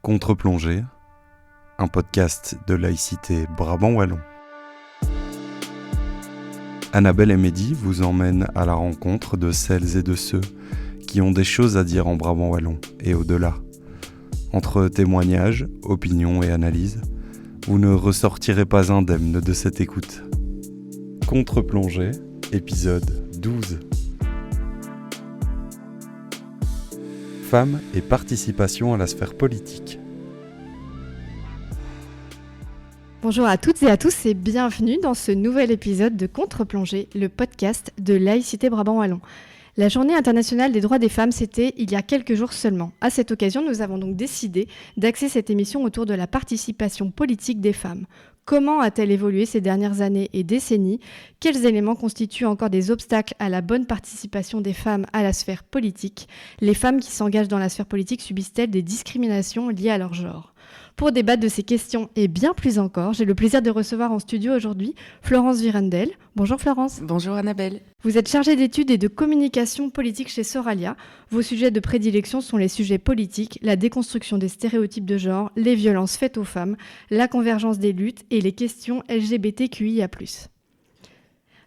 Contre-plongée, un podcast de laïcité Brabant Wallon. Annabelle et Mehdi vous emmènent à la rencontre de celles et de ceux qui ont des choses à dire en Brabant Wallon et au-delà. Entre témoignages, opinions et analyses, vous ne ressortirez pas indemne de cette écoute. Contre-plongée, épisode 12. Femmes et participation à la sphère politique. Bonjour à toutes et à tous et bienvenue dans ce nouvel épisode de Contre-plongée, le podcast de laïcité Brabant Wallon. La journée internationale des droits des femmes, c'était il y a quelques jours seulement. À cette occasion, nous avons donc décidé d'axer cette émission autour de la participation politique des femmes. Comment a-t-elle évolué ces dernières années et décennies ? Quels éléments constituent encore des obstacles à la bonne participation des femmes à la sphère politique ? Les femmes qui s'engagent dans la sphère politique subissent-elles des discriminations liées à leur genre ? Pour débattre de ces questions et bien plus encore, j'ai le plaisir de recevoir en studio aujourd'hui Florence Virendel. Bonjour Florence. Bonjour Annabelle. Vous êtes chargée d'études et de communication politique chez Soralia. Vos sujets de prédilection sont les sujets politiques, la déconstruction des stéréotypes de genre, les violences faites aux femmes, la convergence des luttes et les questions LGBTQIA+.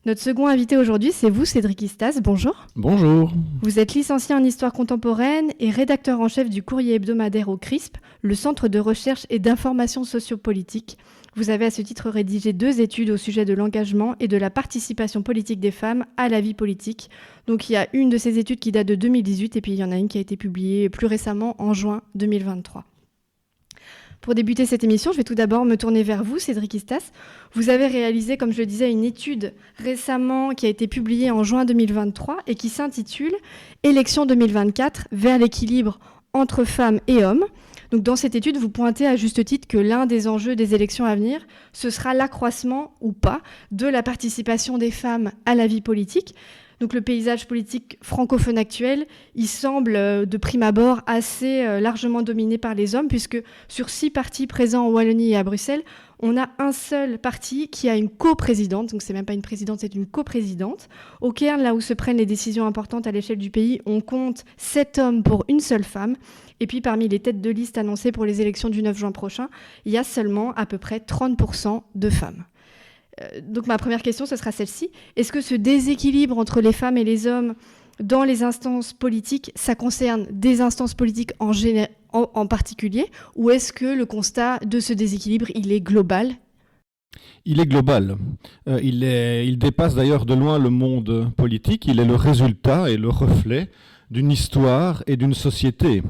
Notre second invité aujourd'hui, c'est vous, Cédric Istas. Bonjour. Bonjour. Vous êtes licencié en histoire contemporaine et rédacteur en chef du courrier hebdomadaire au CRISP, le Centre de recherche et d'information sociopolitique. Vous avez à ce titre rédigé 2 études au sujet de l'engagement et de la participation politique des femmes à la vie politique. Donc il y a une de ces études qui date de 2018 et puis il y en a une qui a été publiée plus récemment en juin 2023. Pour débuter cette émission, je vais tout d'abord me tourner vers vous, Cédric Istas. Vous avez réalisé, comme je le disais, une étude récemment qui a été publiée en juin 2023 et qui s'intitule « Élections 2024 vers l'équilibre entre femmes et hommes ». Donc, dans cette étude, vous pointez à juste titre que l'un des enjeux des élections à venir, ce sera l'accroissement ou pas de la participation des femmes à la vie politique. Donc le paysage politique francophone actuel, il semble de prime abord assez largement dominé par les hommes, puisque sur 6 partis présents en Wallonie et à Bruxelles, on a un seul parti qui a une coprésidente, donc c'est même pas une présidente, c'est une coprésidente. Au Caire, là où se prennent les décisions importantes à l'échelle du pays, on compte 7 hommes pour une seule femme. Et puis parmi les têtes de liste annoncées pour les élections du 9 juin prochain, il y a seulement à peu près 30% de femmes. Donc ma première question, ce sera celle-ci. Est-ce que ce déséquilibre entre les femmes et les hommes dans les instances politiques, ça concerne des instances politiques en particulier, ou est-ce que le constat de ce déséquilibre, il est global ? Il est global. Il dépasse d'ailleurs de loin le monde politique. Il est le résultat et le reflet d'une histoire et d'une société.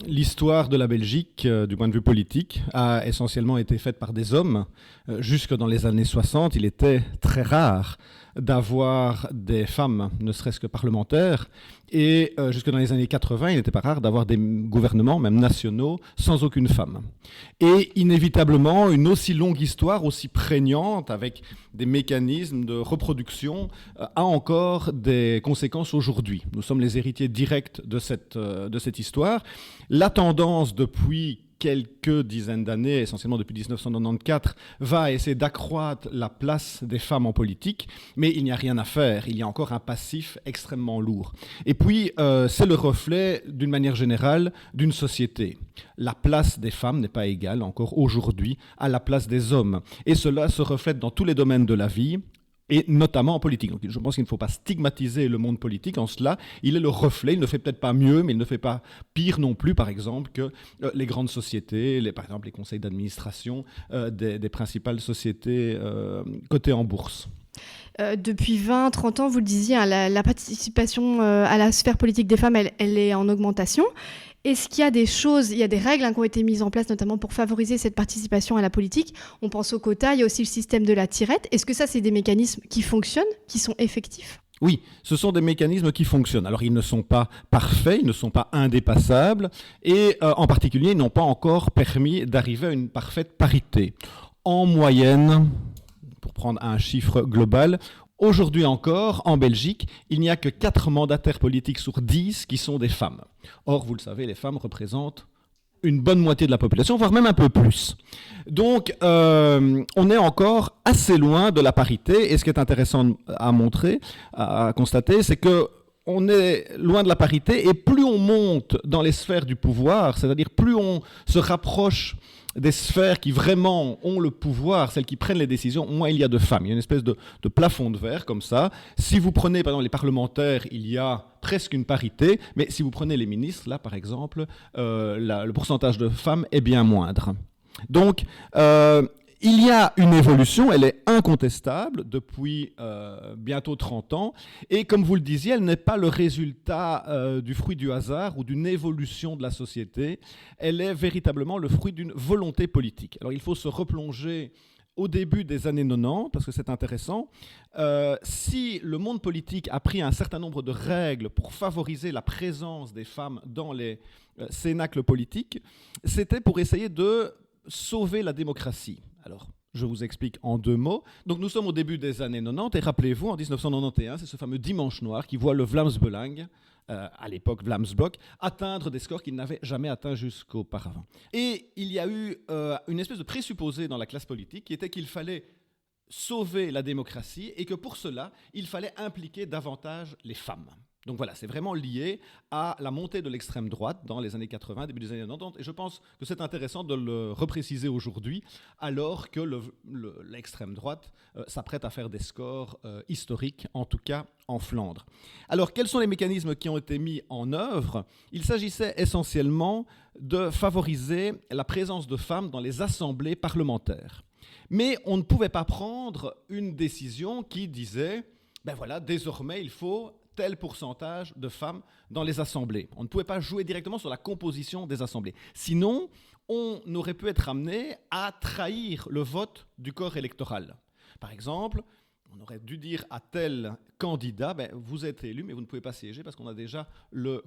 L'histoire de la Belgique, du point de vue politique, a essentiellement été faite par des hommes. Jusque dans les années 60, il était très rare d'avoir des femmes, ne serait-ce que parlementaires. Et jusque dans les années 80, il n'était pas rare d'avoir des gouvernements, même nationaux, sans aucune femme. Et inévitablement, une aussi longue histoire, aussi prégnante, avec des mécanismes de reproduction, a encore des conséquences aujourd'hui. Nous sommes les héritiers directs de cette histoire. La tendance depuis quelques dizaines d'années, essentiellement depuis 1994, va essayer d'accroître la place des femmes en politique, mais il n'y a rien à faire. Il y a encore un passif extrêmement lourd. Et puis, c'est le reflet, d'une manière générale, d'une société. La place des femmes n'est pas égale, encore aujourd'hui, à la place des hommes. Et cela se reflète dans tous les domaines de la vie, et notamment en politique. Donc, je pense qu'il ne faut pas stigmatiser le monde politique en cela. Il est le reflet, il ne fait peut-être pas mieux, mais il ne fait pas pire non plus, par exemple, que les grandes sociétés, par exemple les conseils d'administration des principales sociétés cotées en bourse. Depuis 20-30 ans, vous le disiez, hein, la participation à la sphère politique des femmes, elle est en augmentation. Est-ce qu'il y a il y a des règles qui ont été mises en place notamment pour favoriser cette participation à la politique ? On pense au quota, il y a aussi le système de la tirette. Est-ce que ça, c'est des mécanismes qui fonctionnent, qui sont effectifs ? Oui, ce sont des mécanismes qui fonctionnent. Alors, ils ne sont pas parfaits, ils ne sont pas indépassables, et en particulier, ils n'ont pas encore permis d'arriver à une parfaite parité. En moyenne, pour prendre un chiffre global, aujourd'hui encore, en Belgique, il n'y a que 4 mandataires politiques sur 10 qui sont des femmes. Or, vous le savez, les femmes représentent une bonne moitié de la population, voire même un peu plus. Donc, on est encore assez loin de la parité. Et ce qui est intéressant à montrer, à constater, c'est que on est loin de la parité, et plus on monte dans les sphères du pouvoir, c'est-à-dire plus on se rapproche des sphères qui vraiment ont le pouvoir, celles qui prennent les décisions, moins il y a de femmes. Il y a une espèce de plafond de verre comme ça. Si vous prenez par exemple les parlementaires, il y a presque une parité, mais si vous prenez les ministres, là par exemple, le pourcentage de femmes est bien moindre. Donc, il y a une évolution, elle est incontestable depuis bientôt 30 ans, et comme vous le disiez, elle n'est pas le résultat du fruit du hasard ou d'une évolution de la société, elle est véritablement le fruit d'une volonté politique. Alors il faut se replonger au début des années 90, parce que c'est intéressant. Si le monde politique a pris un certain nombre de règles pour favoriser la présence des femmes dans les cénacles politiques, c'était pour essayer de sauver la démocratie. Alors, je vous explique en 2 mots. Donc, nous sommes au début des années 90, et rappelez-vous, en 1991, c'est ce fameux dimanche noir qui voit le Vlaams Belang, à l'époque Vlaams Blok, atteindre des scores qu'il n'avait jamais atteints jusqu'auparavant. Et il y a eu une espèce de présupposé dans la classe politique qui était qu'il fallait sauver la démocratie et que pour cela, il fallait impliquer davantage les femmes. Donc voilà, c'est vraiment lié à la montée de l'extrême droite dans les années 80, début des années 90, et je pense que c'est intéressant de le repréciser aujourd'hui, alors que l'extrême droite s'apprête à faire des scores historiques, en tout cas en Flandre. Alors, quels sont les mécanismes qui ont été mis en œuvre ? Il s'agissait essentiellement de favoriser la présence de femmes dans les assemblées parlementaires. Mais on ne pouvait pas prendre une décision qui disait, ben voilà, désormais il faut tel pourcentage de femmes dans les assemblées. On ne pouvait pas jouer directement sur la composition des assemblées. Sinon, on aurait pu être amené à trahir le vote du corps électoral. Par exemple, on aurait dû dire à tel candidat, ben, vous êtes élu, mais vous ne pouvez pas siéger parce qu'on a déjà le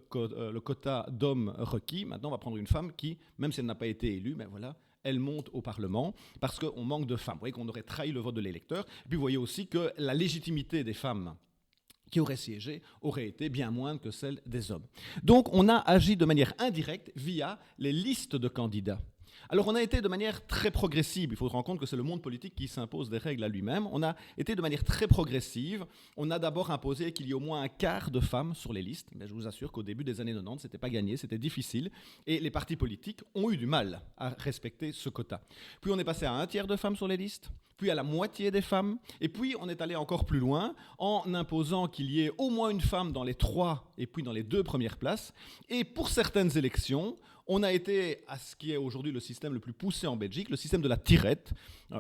quota d'hommes requis. Maintenant, on va prendre une femme qui, même si elle n'a pas été élue, ben voilà, elle monte au Parlement parce qu'on manque de femmes. Vous voyez qu'on aurait trahi le vote de l'électeur. Et puis vous voyez aussi que la légitimité des femmes qui auraient siégé aurait été bien moindre que celle des hommes. Donc on a agi de manière indirecte via les listes de candidats. Alors on a été de manière très progressive, il faut se rendre compte que c'est le monde politique qui s'impose des règles à lui-même, on a été de manière très progressive, on a d'abord imposé qu'il y ait au moins un quart de femmes sur les listes, mais je vous assure qu'au début des années 90, c'était pas gagné, c'était difficile, et les partis politiques ont eu du mal à respecter ce quota. Puis on est passé à un tiers de femmes sur les listes, puis à la moitié des femmes, et puis on est allé encore plus loin en imposant qu'il y ait au moins une femme dans les 3 et puis dans les 2 premières places, et pour certaines élections, on a été à ce qui est aujourd'hui le système le plus poussé en Belgique, le système de la tirette,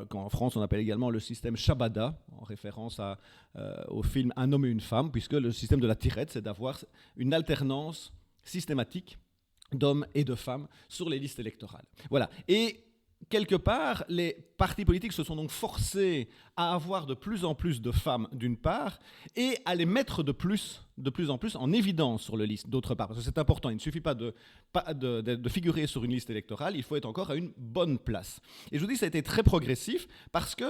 qu'en France on appelle également le système Shabada, en référence au film Un homme et une femme, puisque le système de la tirette, c'est d'avoir une alternance systématique d'hommes et de femmes sur les listes électorales. Voilà. Et quelque part, les partis politiques se sont donc forcés à avoir de plus en plus de femmes, d'une part, et à les mettre de plus en plus en évidence sur le liste, d'autre part. Parce que c'est important, il ne suffit pas de figurer sur une liste électorale, il faut être encore à une bonne place. Et je vous dis, ça a été très progressif, parce que,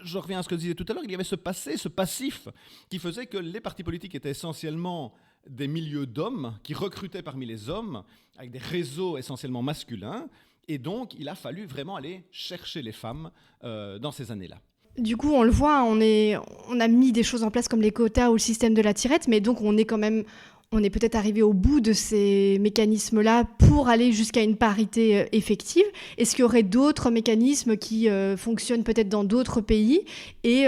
je reviens à ce que je disais tout à l'heure, il y avait ce passif, qui faisait que les partis politiques étaient essentiellement des milieux d'hommes, qui recrutaient parmi les hommes, avec des réseaux essentiellement masculins. Et donc, il a fallu vraiment aller chercher les femmes dans ces années-là. Du coup, on le voit, on a mis des choses en place comme les quotas ou le système de la tirette, mais donc on est peut-être arrivé au bout de ces mécanismes-là pour aller jusqu'à une parité effective. Est-ce qu'il y aurait d'autres mécanismes qui fonctionnent peut-être dans d'autres pays et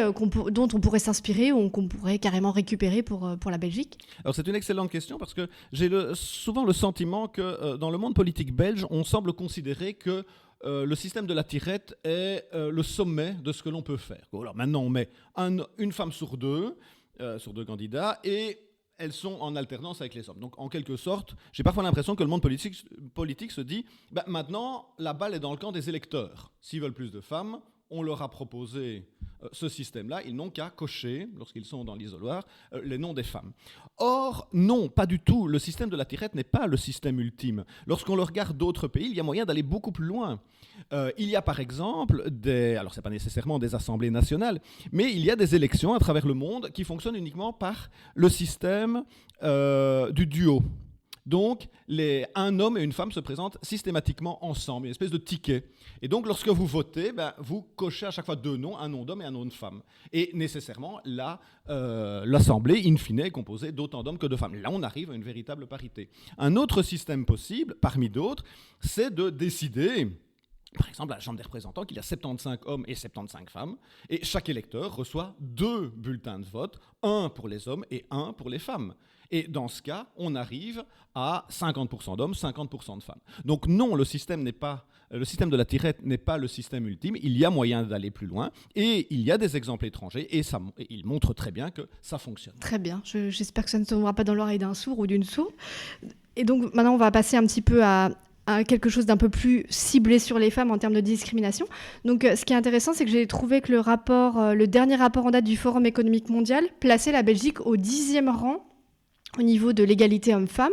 dont on pourrait s'inspirer ou qu'on pourrait carrément récupérer pour la Belgique ? Alors c'est une excellente question parce que j'ai souvent le sentiment que dans le monde politique belge, on semble considérer que le système de la tirette est le sommet de ce que l'on peut faire. Alors maintenant, on met une femme sur deux candidats et elles sont en alternance avec les hommes. Donc, en quelque sorte, j'ai parfois l'impression que le monde politique se dit maintenant, la balle est dans le camp des électeurs. S'ils veulent plus de femmes, on leur a proposé ce système-là. Ils n'ont qu'à cocher, lorsqu'ils sont dans l'isoloir, les noms des femmes. Or, non, pas du tout. Le système de la tirette n'est pas le système ultime. Lorsqu'on le regarde d'autres pays, il y a moyen d'aller beaucoup plus loin. Il y a par exemple alors ce n'est pas nécessairement des assemblées nationales, mais il y a des élections à travers le monde qui fonctionnent uniquement par le système du duo. Donc, un homme et une femme se présentent systématiquement ensemble, une espèce de ticket. Et donc, lorsque vous votez, vous cochez à chaque fois 2 noms, un nom d'homme et un nom de femme. Et nécessairement, l'Assemblée, in fine, est composée d'autant d'hommes que de femmes. Là, on arrive à une véritable parité. Un autre système possible, parmi d'autres, c'est de décider, par exemple, à la Chambre des représentants, qu'il y a 75 hommes et 75 femmes, et chaque électeur reçoit 2 bulletins de vote, un pour les hommes et un pour les femmes. Et dans ce cas, on arrive à 50% d'hommes, 50% de femmes. Donc non, le système de la tirette n'est pas le système ultime. Il y a moyen d'aller plus loin. Et il y a des exemples étrangers. Et il montre très bien que ça fonctionne. Très bien. J'espère que ça ne tombera pas dans l'oreille d'un sourd ou d'une sourde. Et donc maintenant, on va passer un petit peu à quelque chose d'un peu plus ciblé sur les femmes en termes de discrimination. Donc, ce qui est intéressant, c'est que j'ai trouvé que le dernier rapport en date du Forum économique mondial plaçait la Belgique au 10e rang au niveau de l'égalité homme-femme.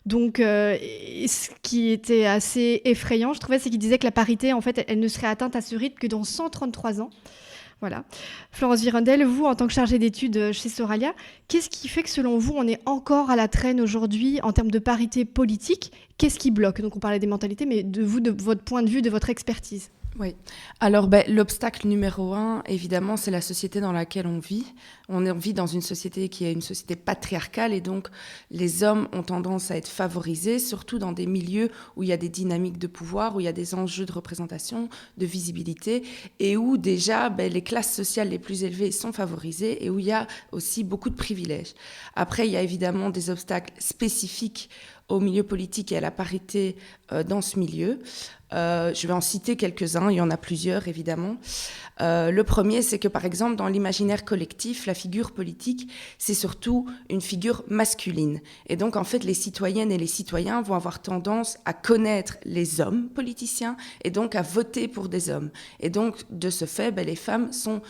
Donc, ce qui était assez effrayant, je trouvais, c'est qu'il disait que la parité, en fait, elle ne serait atteinte à ce rythme que dans 133 ans. Voilà. Florence Virendel, vous, en tant que chargée d'études chez Soralia, qu'est-ce qui fait que, selon vous, on est encore à la traîne aujourd'hui en termes de parité politique ? Qu'est-ce qui bloque ? Donc, on parlait des mentalités, mais de votre point de vue, de votre expertise. Oui. Alors, l'obstacle numéro 1, évidemment, c'est la société dans laquelle on vit. On vit dans une société qui est une société patriarcale et donc les hommes ont tendance à être favorisés, surtout dans des milieux où il y a des dynamiques de pouvoir, où il y a des enjeux de représentation, de visibilité et où déjà les classes sociales les plus élevées sont favorisées et où il y a aussi beaucoup de privilèges. Après, il y a évidemment des obstacles spécifiques au milieu politique et à la parité dans ce milieu. Je vais en citer quelques-uns, il y en a plusieurs évidemment. Le premier, c'est que par exemple dans l'imaginaire collectif, la figure politique, c'est surtout une figure masculine. Et donc en fait, les citoyennes et les citoyens vont avoir tendance à connaître les hommes politiciens et donc à voter pour des hommes. Et donc de ce fait, les femmes sont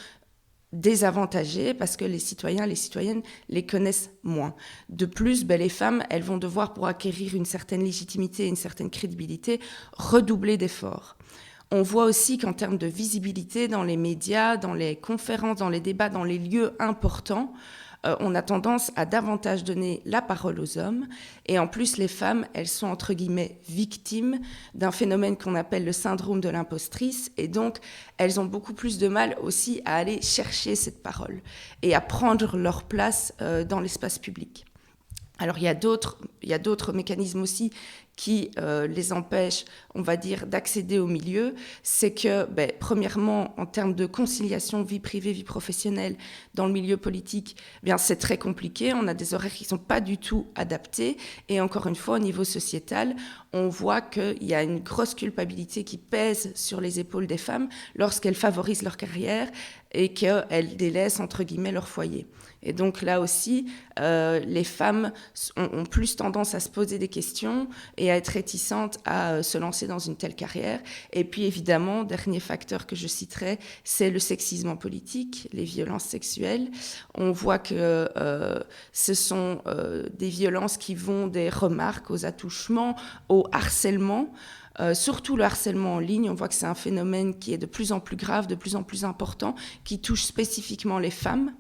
désavantagées parce que les citoyens et les citoyennes les connaissent moins. De plus, les femmes, elles vont devoir, pour acquérir une certaine légitimité, une certaine crédibilité, redoubler d'efforts. On voit aussi qu'en termes de visibilité dans les médias, dans les conférences, dans les débats, dans les lieux importants, on a tendance à davantage donner la parole aux hommes. Et en plus, les femmes, elles sont entre guillemets victimes d'un phénomène qu'on appelle le syndrome de l'impostrice. Et donc, elles ont beaucoup plus de mal aussi à aller chercher cette parole et à prendre leur place dans l'espace public. Alors, il y a d'autres mécanismes aussi qui les empêchent, on va dire, d'accéder au milieu. C'est que, premièrement, en termes de conciliation vie privée, vie professionnelle dans le milieu politique, c'est très compliqué. On a des horaires qui ne sont pas du tout adaptés. Et encore une fois, au niveau sociétal, on voit qu'il y a une grosse culpabilité qui pèse sur les épaules des femmes lorsqu'elles favorisent leur carrière et qu'elles délaissent, entre guillemets, leur foyer. Et donc là aussi, les femmes ont plus tendance à se poser des questions et à être réticentes à se lancer dans une telle carrière. Et puis évidemment, dernier facteur que je citerai, c'est le sexisme en politique, les violences sexuelles. On voit que ce sont des violences qui vont des remarques aux attouchements, au harcèlement. Surtout le harcèlement en ligne, on voit que c'est un phénomène qui est de plus en plus grave, de plus en plus important, qui touche spécifiquement les femmes.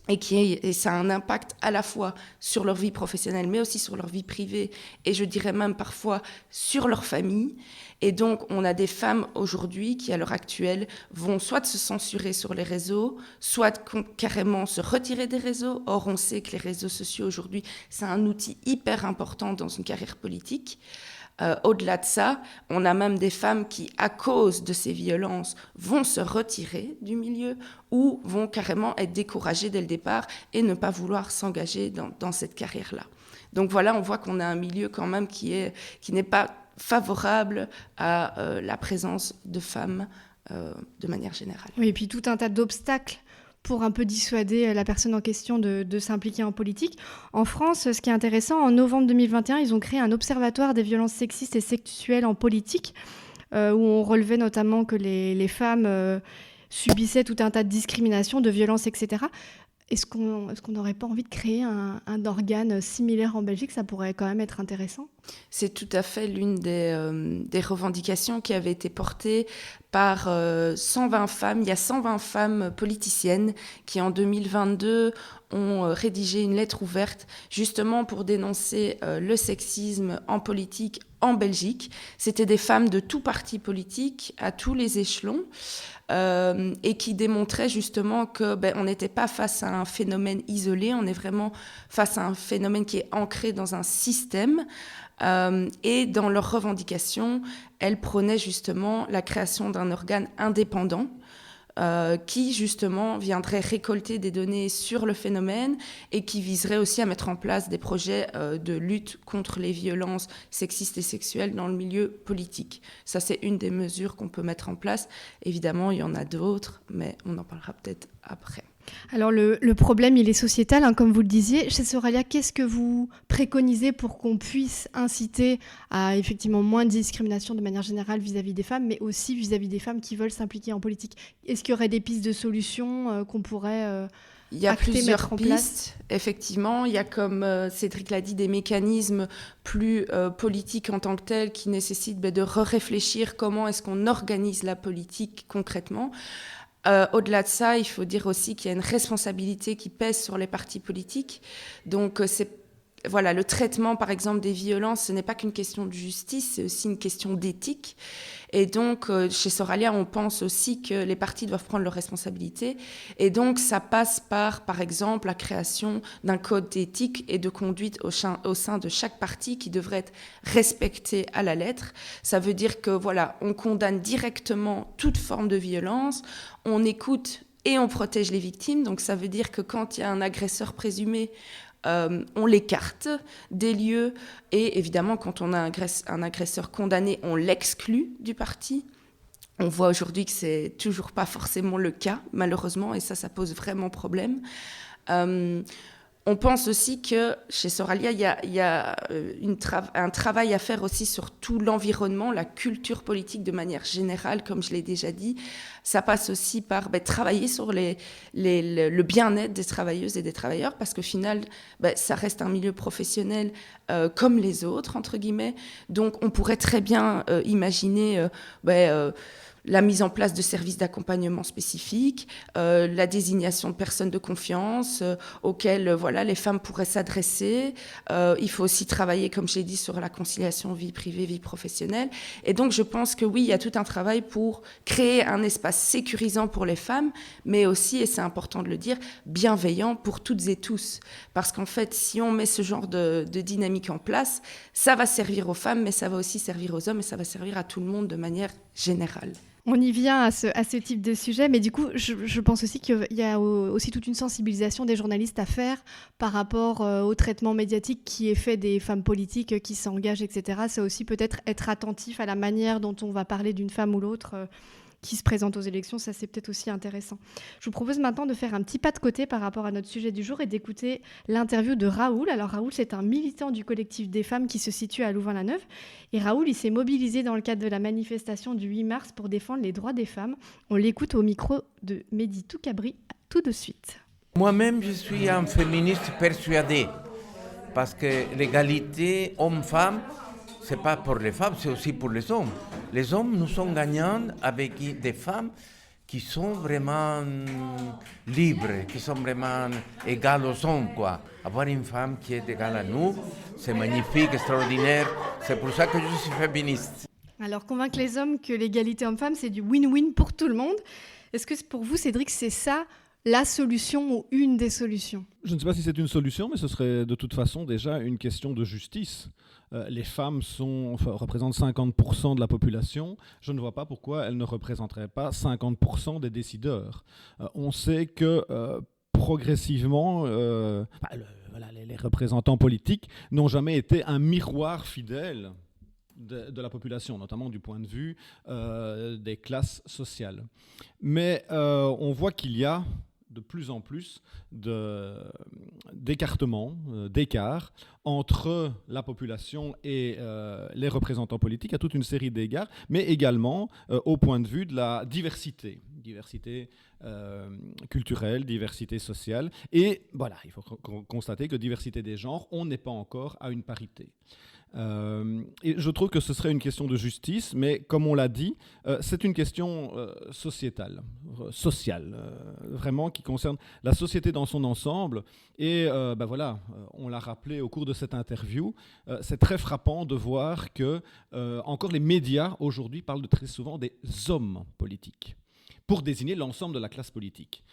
Et ça a un impact à la fois sur leur vie professionnelle, mais aussi sur leur vie privée, et je dirais même parfois sur leur famille. Et donc, on a des femmes aujourd'hui qui, à l'heure actuelle, vont soit se censurer sur les réseaux, soit carrément se retirer des réseaux. Or, on sait que les réseaux sociaux aujourd'hui, c'est un outil hyper important dans une carrière politique. Au-delà de ça, on a même des femmes qui, à cause de ces violences, vont se retirer du milieu ou vont carrément être découragées dès le départ et ne pas vouloir s'engager dans cette carrière-là. Donc voilà, on voit qu'on a un milieu quand même qui n'est pas favorable à la présence de femmes de manière générale. Oui, et puis tout un tas d'obstacles pour un peu dissuader la personne en question de s'impliquer en politique. En France, ce qui est intéressant, en novembre 2021, ils ont créé un observatoire des violences sexistes et sexuelles en politique, où on relevait notamment que les femmes subissaient tout un tas de discriminations, de violences, etc. Est-ce qu'on n'aurait pas envie de créer un organe similaire en Belgique ? Ça pourrait quand même être intéressant. C'est tout à fait l'une des revendications qui avait été portée par 120 femmes. Il y a 120 femmes politiciennes qui, en 2022, ont rédigé une lettre ouverte justement pour dénoncer le sexisme en politique en Belgique. C'était des femmes de tout parti politique, à tous les échelons, et qui démontraient justement que on n'était pas face à un phénomène isolé, on est vraiment face à un phénomène qui est ancré dans un système. Et dans leurs revendications, elles prônaient justement la création d'un organe indépendant qui justement viendrait récolter des données sur le phénomène et qui viserait aussi à mettre en place des projets de lutte contre les violences sexistes et sexuelles dans le milieu politique. Ça, c'est une des mesures qu'on peut mettre en place. Évidemment, il y en a d'autres, mais on en parlera peut-être après. Alors le problème, il est sociétal, hein, comme vous le disiez. Chez Soralia, qu'est-ce que vous préconisez pour qu'on puisse inciter à effectivement moins de discrimination de manière générale vis-à-vis des femmes, mais aussi vis-à-vis des femmes qui veulent s'impliquer en politique? Est-ce qu'il y aurait des pistes de solutions qu'on pourrait il y a plusieurs mettre en pistes, place? Effectivement. Il y a, comme Cédric l'a dit, des mécanismes plus politiques en tant que tels qui nécessitent de réfléchir comment est-ce qu'on organise la politique concrètement. Au-delà de ça, il faut dire aussi qu'il y a une responsabilité qui pèse sur les partis politiques. Donc, voilà, le traitement, par exemple, des violences, ce n'est pas qu'une question de justice, c'est aussi une question d'éthique. Et donc, chez Soralia, on pense aussi que les partis doivent prendre leurs responsabilités. Et donc, ça passe par exemple, la création d'un code d'éthique et de conduite au sein de chaque parti qui devrait être respecté à la lettre. Ça veut dire que, voilà, on condamne directement toute forme de violence, on écoute et on protège les victimes. Donc, ça veut dire que quand il y a un agresseur présumé, on l'écarte des lieux et évidemment quand on a un agresseur condamné, on l'exclut du parti. On voit aujourd'hui que c'est toujours pas forcément le cas, malheureusement, et ça pose vraiment problème. On pense aussi que chez Soralia, il y a un travail à faire aussi sur tout l'environnement, la culture politique de manière générale, comme je l'ai déjà dit. Ça passe aussi par travailler sur le bien-être des travailleuses et des travailleurs, parce qu'au final, ça reste un milieu professionnel comme les autres, entre guillemets. Donc, on pourrait très bien imaginer la mise en place de services d'accompagnement spécifiques, la désignation de personnes de confiance auxquelles les femmes pourraient s'adresser. Il faut aussi travailler, comme j'ai dit, sur la conciliation vie privée, vie professionnelle. Et donc, je pense que oui, il y a tout un travail pour créer un espace sécurisant pour les femmes, mais aussi, et c'est important de le dire, bienveillant pour toutes et tous. Parce qu'en fait, si on met ce genre de dynamique en place, ça va servir aux femmes, mais ça va aussi servir aux hommes et ça va servir à tout le monde de manière générale. On y vient à ce type de sujet, mais du coup, je pense aussi qu'il y a aussi toute une sensibilisation des journalistes à faire par rapport au traitement médiatique qui est fait des femmes politiques qui s'engagent, etc. C'est aussi peut-être être attentif à la manière dont on va parler d'une femme ou l'autre qui se présente aux élections. Ça, c'est peut-être aussi intéressant. Je vous propose maintenant de faire un petit pas de côté par rapport à notre sujet du jour et d'écouter l'interview de Raoul. Alors Raoul, c'est un militant du collectif des femmes qui se situe à Louvain-la-Neuve. Et Raoul, il s'est mobilisé dans le cadre de la manifestation du 8 mars pour défendre les droits des femmes. On l'écoute au micro de Mehdi Toukabri tout de suite. Moi-même, je suis un féministe persuadé, parce que l'égalité homme-femme, ce n'est pas pour les femmes, c'est aussi pour les hommes. Les hommes, nous sommes gagnants avec des femmes qui sont vraiment libres, qui sont vraiment égales aux hommes, quoi. Avoir une femme qui est égale à nous, c'est magnifique, extraordinaire. C'est pour ça que je suis féministe. Alors, convaincre les hommes que l'égalité homme-femme, c'est du win-win pour tout le monde. Est-ce que pour vous, Cédric, c'est ça la solution ou une des solutions? Je ne sais pas si c'est une solution, mais ce serait de toute façon déjà une question de justice. Les femmes représentent 50% de la population. Je ne vois pas pourquoi elles ne représenteraient pas 50% des décideurs. On sait que progressivement, les représentants politiques n'ont jamais été un miroir fidèle de la population, notamment du point de vue des classes sociales. Mais on voit qu'il y a de plus en plus d'écartement, d'écart entre la population et les représentants politiques à toute une série d'égards, mais également au point de vue de la diversité culturelle, diversité sociale. Et voilà, il faut constater que diversité des genres, on n'est pas encore à une parité. Et je trouve que ce serait une question de justice, mais comme on l'a dit, c'est une question sociétale, sociale, vraiment qui concerne la société dans son ensemble. Et voilà, on l'a rappelé au cours de cette interview, c'est très frappant de voir que encore les médias aujourd'hui parlent très souvent des hommes politiques pour désigner l'ensemble de la classe politique.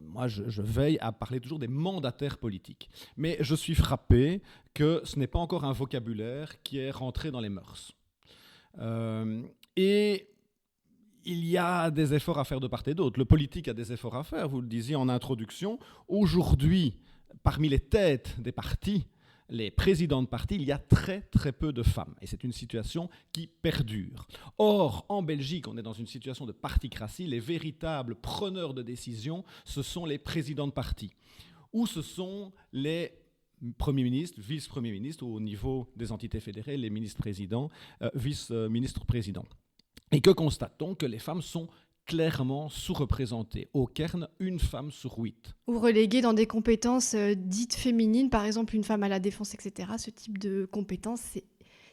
Moi, je veille à parler toujours des mandataires politiques. Mais je suis frappé que ce n'est pas encore un vocabulaire qui est rentré dans les mœurs. Et il y a des efforts à faire de part et d'autre. Le politique a des efforts à faire, vous le disiez en introduction. Aujourd'hui, parmi les têtes des partis, les présidents de partis, il y a très très peu de femmes. Et c'est une situation qui perdure. Or, en Belgique, on est dans une situation de particratie. Les véritables preneurs de décision, ce sont les présidents de partis. Ou ce sont les premiers ministres, vice-premiers ministres, ou au niveau des entités fédérées, les ministres-présidents, vice-ministres-présidents. Et que constate-t-on ? Que les femmes sont clairement sous-représentées. Au Cairn, une femme sur 8. Ou reléguées dans des compétences dites féminines, par exemple une femme à la défense, etc. Ce type de compétences,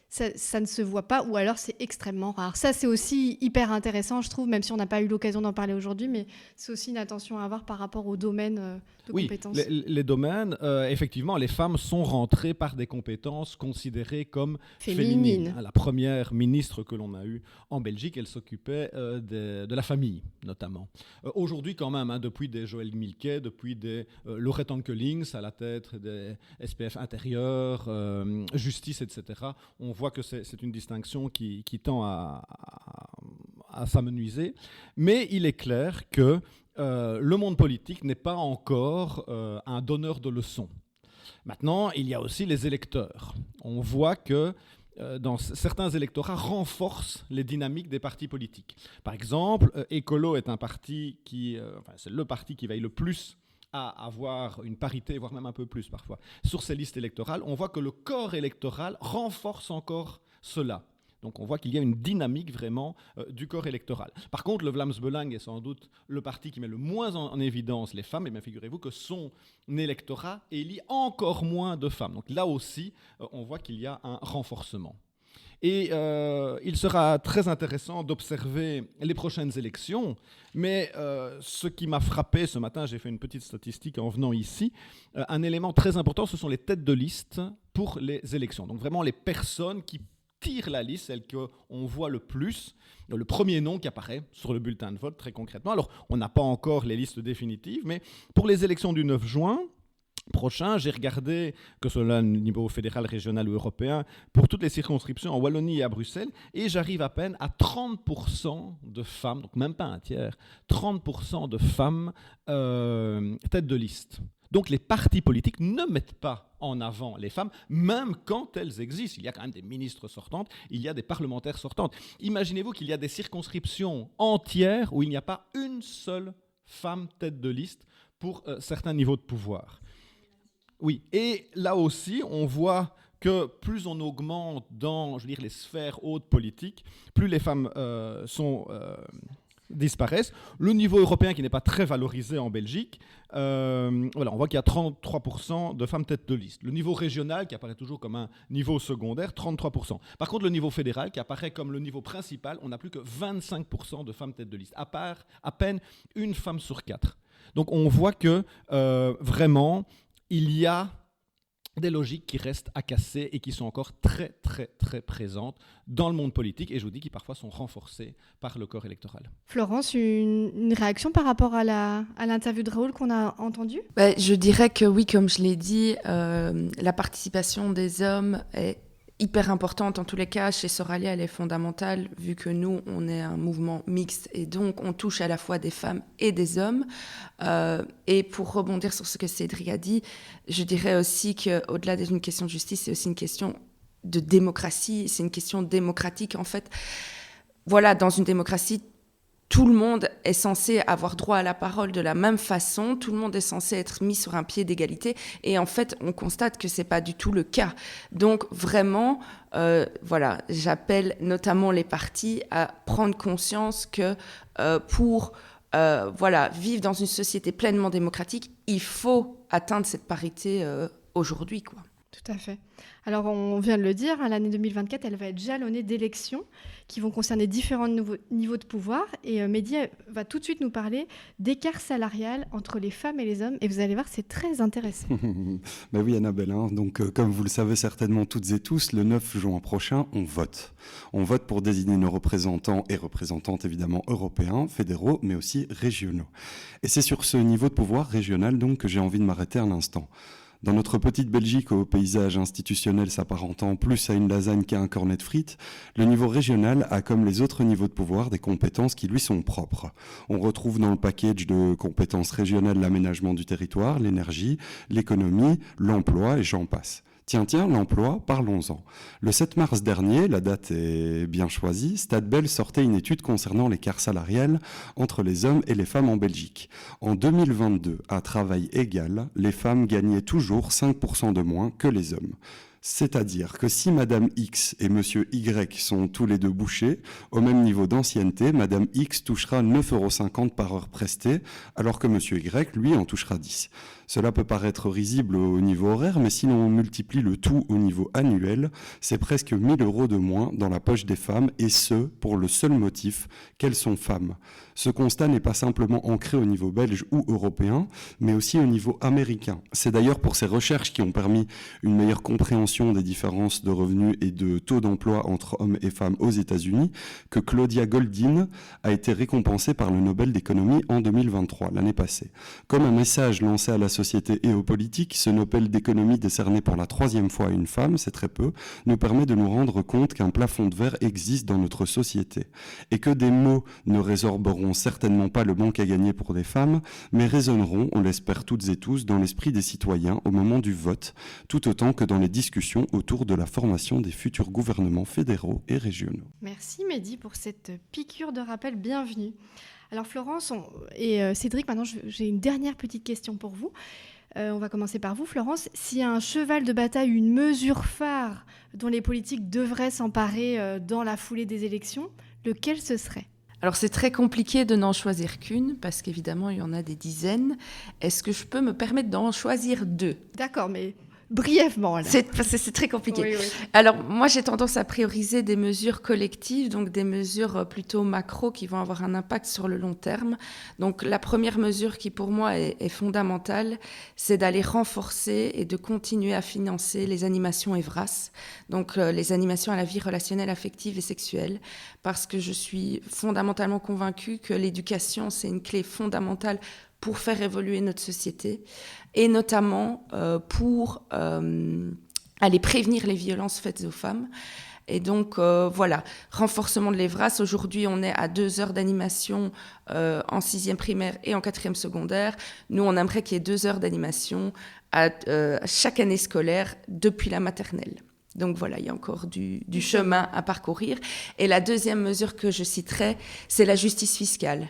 ça ne se voit pas, ou alors c'est extrêmement rare. Ça, c'est aussi hyper intéressant, je trouve, même si on n'a pas eu l'occasion d'en parler aujourd'hui, mais c'est aussi une attention à avoir par rapport aux domaines de compétences. Oui, les domaines, effectivement, les femmes sont rentrées par des compétences considérées comme féminines. La première ministre que l'on a eue en Belgique, elle s'occupait de la famille, notamment. Aujourd'hui, quand même, depuis des Joël Milquet, depuis des Laurette Ankelings à la tête des SPF intérieur, justice, etc., on voit que c'est une distinction qui tend à s'amenuiser. Mais il est clair que le monde politique n'est pas encore un donneur de leçons. Maintenant, il y a aussi les électeurs. On voit que dans certains électorats renforcent les dynamiques des partis politiques. Par exemple, Écolo est un parti c'est le parti qui veille le plus à avoir une parité, voire même un peu plus parfois, sur ces listes électorales. On voit que le corps électoral renforce encore cela. Donc on voit qu'il y a une dynamique vraiment du corps électoral. Par contre, le Vlaams Belang est sans doute le parti qui met le moins en évidence les femmes. Et bien figurez-vous que son électorat élit encore moins de femmes. Donc là aussi, on voit qu'il y a un renforcement. Et il sera très intéressant d'observer les prochaines élections. Mais ce qui m'a frappé ce matin, j'ai fait une petite statistique en venant ici, un élément très important, ce sont les têtes de liste pour les élections. Donc vraiment les personnes qui tirent la liste, celle qu'on voit le plus, le premier nom qui apparaît sur le bulletin de vote très concrètement. Alors on n'a pas encore les listes définitives, mais pour les élections du 9 juin, prochain, j'ai regardé, que ce soit au niveau fédéral, régional ou européen, pour toutes les circonscriptions en Wallonie et à Bruxelles, et j'arrive à peine à 30% de femmes, donc même pas un tiers, 30% de femmes tête de liste. Donc les partis politiques ne mettent pas en avant les femmes, même quand elles existent. Il y a quand même des ministres sortantes, il y a des parlementaires sortantes. Imaginez-vous qu'il y a des circonscriptions entières où il n'y a pas une seule femme tête de liste pour certains niveaux de pouvoir. Oui, et là aussi, on voit que plus on augmente dans, les sphères hautes politiques, plus les femmes disparaissent. Le niveau européen qui n'est pas très valorisé en Belgique, on voit qu'il y a 33% de femmes tête de liste. Le niveau régional, qui apparaît toujours comme un niveau secondaire, 33%. Par contre, le niveau fédéral, qui apparaît comme le niveau principal, on n'a plus que 25% de femmes tête de liste, à peine une femme sur 4. Donc on voit que vraiment, il y a des logiques qui restent à casser et qui sont encore très, très, très présentes dans le monde politique, et je vous dis qui parfois sont renforcées par le corps électoral. Florence, une réaction par rapport à l'interview de Raoul qu'on a entendue ? Je dirais que oui, comme je l'ai dit, la participation des hommes est hyper importante en tous les cas. Chez Soralia, elle est fondamentale vu que nous, on est un mouvement mixte et donc on touche à la fois des femmes et des hommes. Et pour rebondir sur ce que Cédric a dit, je dirais aussi qu'au-delà d'une question de justice, c'est aussi une question de démocratie. C'est une question démocratique en fait. Voilà, dans une démocratie, tout le monde est censé avoir droit à la parole de la même façon, tout le monde est censé être mis sur un pied d'égalité, et en fait, on constate que c'est pas du tout le cas. Donc vraiment, j'appelle notamment les partis à prendre conscience que pour vivre dans une société pleinement démocratique, il faut atteindre cette parité aujourd'hui, quoi. Tout à fait. Alors, on vient de le dire, l'année 2024, elle va être jalonnée d'élections qui vont concerner différents niveaux de pouvoir. Et Mehdi va tout de suite nous parler d'écart salarial entre les femmes et les hommes. Et vous allez voir, c'est très intéressant. Ben oui, Annabelle. Donc, comme vous le savez certainement toutes et tous, le 9 juin prochain, on vote. On vote pour désigner nos représentants et représentantes, évidemment, européens, fédéraux, mais aussi régionaux. Et c'est sur ce niveau de pouvoir régional, donc, que j'ai envie de m'arrêter un instant. Dans notre petite Belgique, au paysage institutionnel s'apparentant plus à une lasagne qu'à un cornet de frites, le niveau régional a, comme les autres niveaux de pouvoir, des compétences qui lui sont propres. On retrouve dans le package de compétences régionales l'aménagement du territoire, l'énergie, l'économie, l'emploi et j'en passe. Tiens, l'emploi, parlons-en. Le 7 mars dernier, la date est bien choisie, Stadbel sortait une étude concernant l'écart salarial entre les hommes et les femmes en Belgique. En 2022, à travail égal, les femmes gagnaient toujours 5% de moins que les hommes. C'est-à-dire que si Madame X et Monsieur Y sont tous les deux bouchers, au même niveau d'ancienneté, Madame X touchera 9,50 € par heure prestée, alors que Monsieur Y, lui, en touchera 10. Cela peut paraître risible au niveau horaire, mais si l'on multiplie le tout au niveau annuel, c'est presque 1 000 € de moins dans la poche des femmes, et ce, pour le seul motif qu'elles sont femmes. Ce constat n'est pas simplement ancré au niveau belge ou européen, mais aussi au niveau américain. C'est d'ailleurs pour ces recherches qui ont permis une meilleure compréhension des différences de revenus et de taux d'emploi entre hommes et femmes aux États-Unis que Claudia Goldin a été récompensée par le Nobel d'économie en 2023, l'année passée. Comme un message lancé à la société et aux politiques, ce Nobel d'économie décerné pour la 3e fois à une femme, c'est très peu, nous permet de nous rendre compte qu'un plafond de verre existe dans notre société et que des mots ne résorberont certainement pas le manque à gagner pour des femmes, mais résonneront, on l'espère toutes et tous, dans l'esprit des citoyens au moment du vote, tout autant que dans les discussions autour de la formation des futurs gouvernements fédéraux et régionaux. Merci Mehdi pour cette piqûre de rappel, bienvenue. Alors Florence et Cédric, maintenant j'ai une dernière petite question pour vous. On va commencer par vous, Florence. S'il y a un cheval de bataille, une mesure phare dont les politiques devraient s'emparer dans la foulée des élections, lequel ce serait ? Alors c'est très compliqué de n'en choisir qu'une, parce qu'évidemment il y en a des dizaines. Est-ce que je peux me permettre d'en choisir 2 ? D'accord, mais brièvement. Là. C'est très compliqué. Oui. Alors moi j'ai tendance à prioriser des mesures collectives, donc des mesures plutôt macro qui vont avoir un impact sur le long terme. Donc la première mesure qui pour moi est fondamentale, c'est d'aller renforcer et de continuer à financer les animations EVRAS, donc les animations à la vie relationnelle, affective et sexuelle, parce que je suis fondamentalement convaincue que l'éducation c'est une clé fondamentale pour faire évoluer notre société et notamment pour aller prévenir les violences faites aux femmes. Et donc, voilà, renforcement de l'EVRAS. Aujourd'hui, on est à 2 heures d'animation en 6e primaire et en 4e secondaire. Nous, on aimerait qu'il y ait 2 heures d'animation à chaque année scolaire depuis la maternelle. Donc voilà, il y a encore du chemin à parcourir. Et la deuxième mesure que je citerai, c'est la justice fiscale.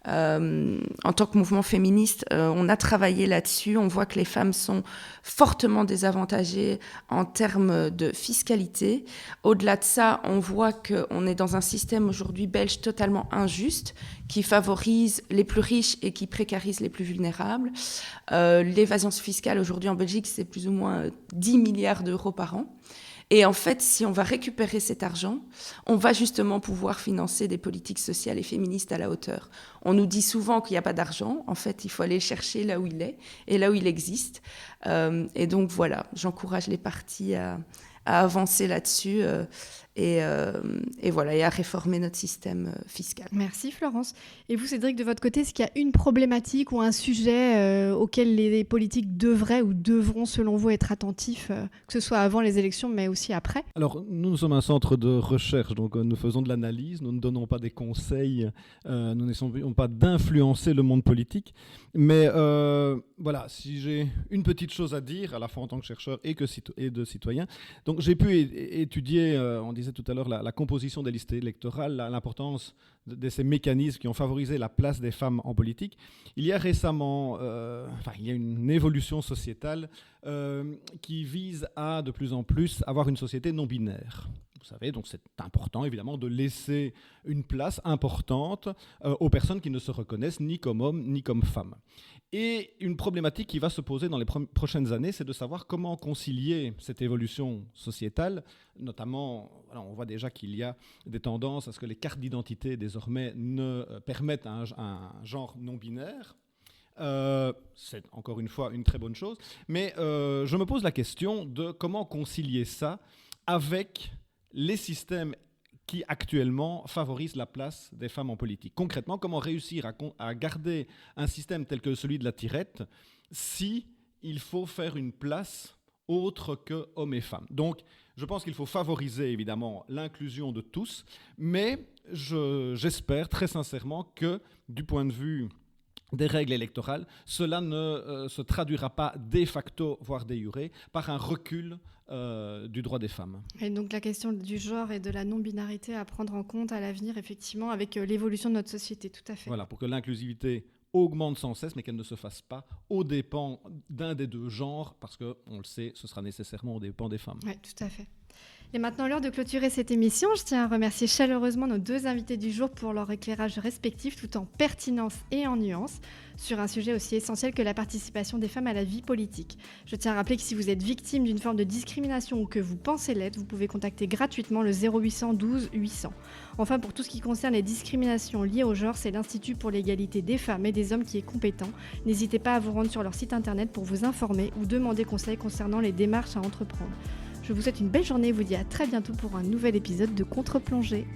En tant que mouvement féministe, on a travaillé là-dessus. On voit que les femmes sont fortement désavantagées en termes de fiscalité. Au-delà de ça, on voit qu'on est dans un système aujourd'hui belge totalement injuste qui favorise les plus riches et qui précarise les plus vulnérables. L'évasion fiscale aujourd'hui en Belgique, c'est plus ou moins 10 milliards d'euros par an. Et en fait, si on va récupérer cet argent, on va justement pouvoir financer des politiques sociales et féministes à la hauteur. On nous dit souvent qu'il n'y a pas d'argent. En fait, il faut aller le chercher là où il est et là où il existe. Et donc voilà, j'encourage les partis à avancer là-dessus et voilà, et à réformer notre système fiscal. Merci Florence. Et vous Cédric, de votre côté, est-ce qu'il y a une problématique ou un sujet auquel les politiques devraient ou devront selon vous être attentifs, que ce soit avant les élections mais aussi après ? Alors nous sommes un centre de recherche, donc nous faisons de l'analyse, nous ne donnons pas des conseils, nous n'essayons pas d'influencer le monde politique, mais voilà, si j'ai une petite chose à dire, à la fois en tant que chercheur et de citoyen, donc j'ai pu étudier, on disait tout à l'heure, la composition des listes électorales, l'importance de ces mécanismes qui ont favorisé la place des femmes en politique. Il y a récemment, il y a une évolution sociétale qui vise à de plus en plus avoir une société non binaire. Vous savez, donc c'est important évidemment de laisser une place importante aux personnes qui ne se reconnaissent ni comme hommes ni comme femmes. Et une problématique qui va se poser dans les prochaines années, c'est de savoir comment concilier cette évolution sociétale. Notamment, on voit déjà qu'il y a des tendances à ce que les cartes d'identité désormais ne permettent un genre non binaire. C'est encore une fois une très bonne chose. Mais je me pose la question de comment concilier ça avec les systèmes qui actuellement favorisent la place des femmes en politique. Concrètement, comment réussir à garder un système tel que celui de la tirette si il faut faire une place autre que hommes et femmes. Donc, je pense qu'il faut favoriser évidemment l'inclusion de tous, mais j'espère très sincèrement que du point de vue des règles électorales, cela ne se traduira pas de facto, voire de jure, par un recul du droit des femmes. Et donc la question du genre et de la non-binarité à prendre en compte à l'avenir, effectivement, avec l'évolution de notre société, tout à fait. Voilà, pour que l'inclusivité augmente sans cesse, mais qu'elle ne se fasse pas aux dépens d'un des deux genres, parce qu'on le sait, ce sera nécessairement aux dépens des femmes. Oui, tout à fait. Et maintenant, l'heure de clôturer cette émission. Je tiens à remercier chaleureusement nos deux invités du jour pour leur éclairage respectif, tout en pertinence et en nuance, sur un sujet aussi essentiel que la participation des femmes à la vie politique. Je tiens à rappeler que si vous êtes victime d'une forme de discrimination ou que vous pensez l'être, vous pouvez contacter gratuitement le 0800 12 800. Enfin, pour tout ce qui concerne les discriminations liées au genre, c'est l'Institut pour l'égalité des femmes et des hommes qui est compétent. N'hésitez pas à vous rendre sur leur site internet pour vous informer ou demander conseil concernant les démarches à entreprendre. Je vous souhaite une belle journée et vous dis à très bientôt pour un nouvel épisode de Contre-Plongée.